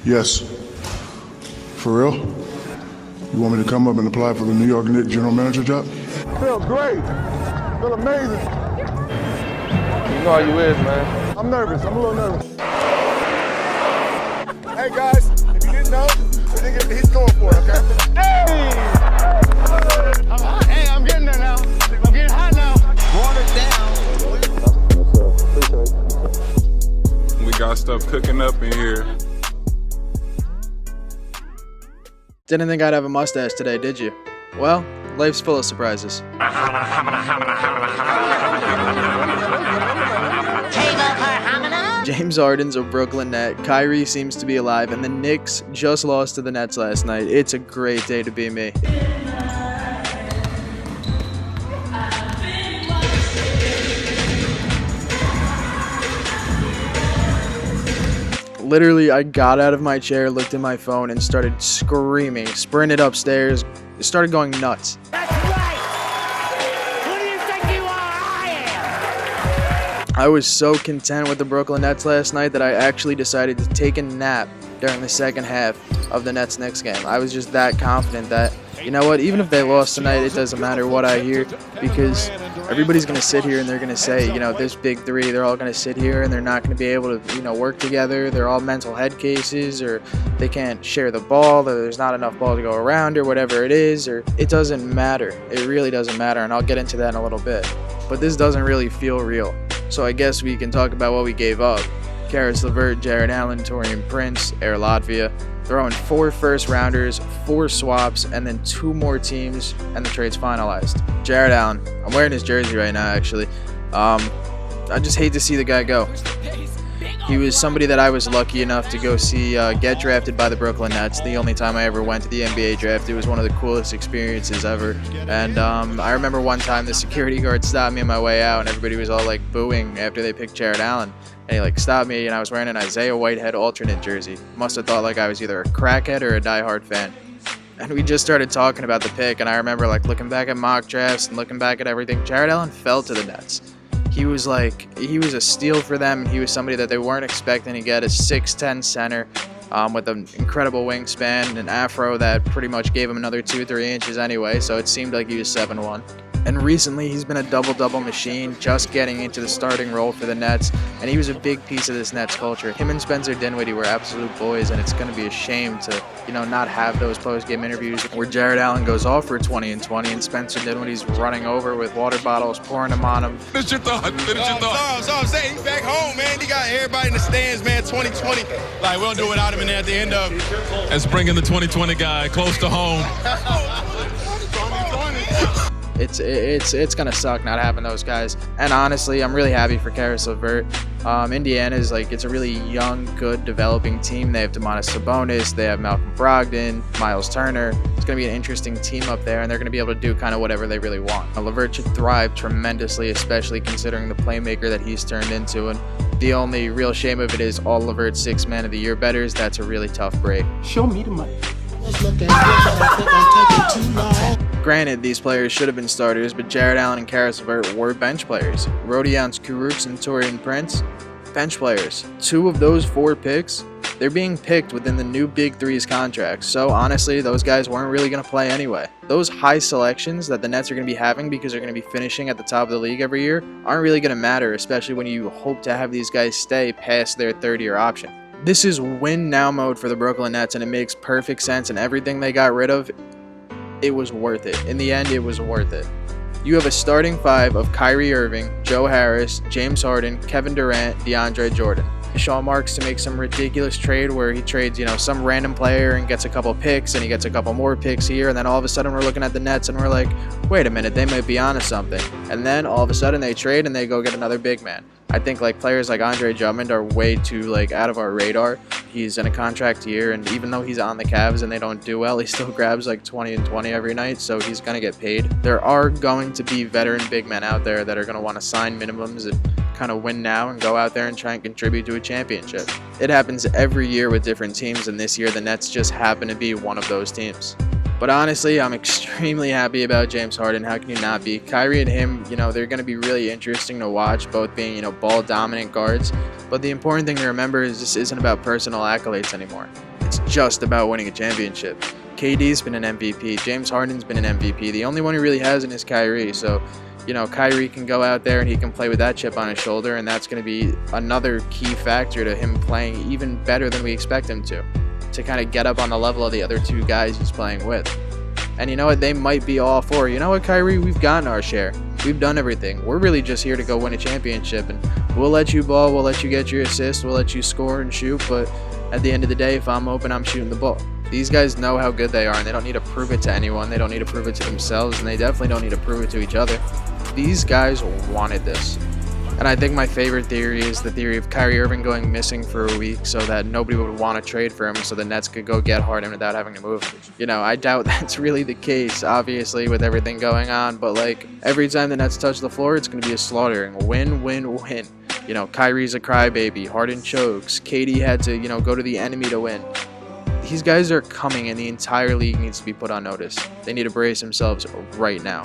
Yes. For real? You want me to come up and apply for the New York Knicks general manager job? Feel great. Feel amazing. You know how you is, man. I'm nervous. I'm a little nervous. Hey, guys, if you didn't know, he's going for it, okay? Hey! Hey, I'm getting there now. I'm getting hot now. Water down. We got stuff cooking up in here. Didn't think I'd have a mustache today, did you? Well, life's full of surprises. James Harden's a Brooklyn Net, Kyrie seems to be alive, and the Knicks just lost to the Nets last night. It's a great day to be me. Literally, I got out of my chair, looked at my phone, and started screaming, sprinted upstairs, started going nuts. That's right! Who do you think you are? I am! I was so content with the Brooklyn Nets last night that I actually decided to take a nap during the second half of the Nets-Knicks game. I was just that confident that, you know what, even if they lost tonight, it doesn't matter what I hear, because everybody's going to sit here and they're going to say, you know, this big three, they're all going to sit here and they're not going to be able to, you know, work together. They're all mental head cases, or they can't share the ball, or there's not enough ball to go around, or whatever it is, or it doesn't matter. It really doesn't matter, and I'll get into that in a little bit. But this doesn't really feel real. So I guess we can talk about what we gave up. Caris LeVert, Jared Allen, Taurean Prince, Air Latvia, throwing 4 first-rounders, 4 swaps, and then 2 more teams, and the trade's finalized. Jared Allen, I'm wearing his jersey right now, actually. I just hate to see the guy go. He was somebody that I was lucky enough to go see get drafted by the Brooklyn Nets. The only time I ever went to the NBA draft. It was one of the coolest experiences ever. And I remember one time the security guard stopped me on my way out, and everybody was all like booing after they picked Jared Allen. And he like stopped me, and I was wearing an Isaiah Whitehead alternate jersey. Must have thought like I was either a crackhead or a diehard fan. And we just started talking about the pick, and I remember like looking back at mock drafts and looking back at everything. Jared Allen fell to the Nets. He was a steal for them, and he was somebody that they weren't expecting to get, a 6'10 center with an incredible wingspan and an afro that pretty much gave him another 2-3 inches anyway, so it seemed like he was 7'1". And recently, he's been a double-double machine, just getting into the starting role for the Nets, and he was a big piece of this Nets culture. Him and Spencer Dinwiddie were absolute boys, and it's going to be a shame to, you know, not have those post-game interviews where Jared Allen goes off for 20 and 20, and Spencer Dinwiddie's running over with water bottles, pouring them on him. Finish your thought. So I'm saying, he's back home, man. He got everybody in the stands, man. 2020. Like, we don't do it without him in there at the end of. That's bringing the 2020 guy close to home. It's gonna suck not having those guys. And honestly, I'm really happy for Caris LeVert. Indiana's it's a really young, good, developing team. They have Domantas Sabonis, they have Malcolm Brogdon, Miles Turner. It's gonna be an interesting team up there, and they're gonna be able to do kind of whatever they really want. LeVert should thrive tremendously, especially considering the playmaker that he's turned into. And the only real shame of it is all LeVert's 6 Man of the Year betters. That's a really tough break. Show me the money. Granted, these players should have been starters, but Jared Allen and Caris LeVert were bench players. Rodion Kurucs and Taurean Prince, bench players. 2 of those 4 picks, they're being picked within the new Big Three's contracts. So honestly, those guys weren't really going to play anyway. Those high selections that the Nets are going to be having because they're going to be finishing at the top of the league every year aren't really going to matter, especially when you hope to have these guys stay past their third-year option. This is win-now mode for the Brooklyn Nets, and it makes perfect sense, and everything they got rid of, it was worth it. In the end, it was worth it. You have a starting 5 of Kyrie Irving, Joe Harris, James Harden, Kevin Durant, DeAndre Jordan. Sean Marks to make some ridiculous trade where he trades, some random player and gets a couple picks, and he gets a couple more picks here, and then all of a sudden we're looking at the Nets and we're like, wait a minute, they might be onto something. And then all of a sudden they trade and they go get another big man. I think players like Andre Drummond are way too out of our radar. He's in a contract year, and even though he's on the Cavs and they don't do well, he still grabs 20 and 20 every night, so he's going to get paid. There are going to be veteran big men out there that are going to want to sign minimums and kind of win now and go out there and try and contribute to a championship. It happens every year with different teams, and this year the Nets just happen to be one of those teams. But honestly, I'm extremely happy about James Harden. How can you not be? Kyrie and him, they're going to be really interesting to watch, both being, ball-dominant guards. But the important thing to remember is this isn't about personal accolades anymore. It's just about winning a championship. KD's been an MVP. James Harden's been an MVP. The only one who really hasn't is Kyrie. So, you know, Kyrie can go out there and he can play with that chip on his shoulder, and that's going to be another key factor to him playing even better than we expect him to kind of get up on the level of the other two guys he's playing with. And you know what? They might be all for, you know what, Kyrie? We've gotten our share. We've done everything. We're really just here to go win a championship, and we'll let you ball, we'll let you get your assists, we'll let you score and shoot, but at the end of the day, if I'm open, I'm shooting the ball. These guys know how good they are, and they don't need to prove it to anyone. They don't need to prove it to themselves, and they definitely don't need to prove it to each other. These guys wanted this. And I think my favorite theory is the theory of Kyrie Irving going missing for a week so that nobody would want to trade for him, so the Nets could go get Harden without having to move him. You know, I doubt that's really the case, obviously, with everything going on, but like every time the Nets touch the floor, it's going to be a slaughtering. Win, win, win. You know, Kyrie's a crybaby. Harden chokes. KD had to, you know, go to the enemy to win. These guys are coming, and the entire league needs to be put on notice. They need to brace themselves right now.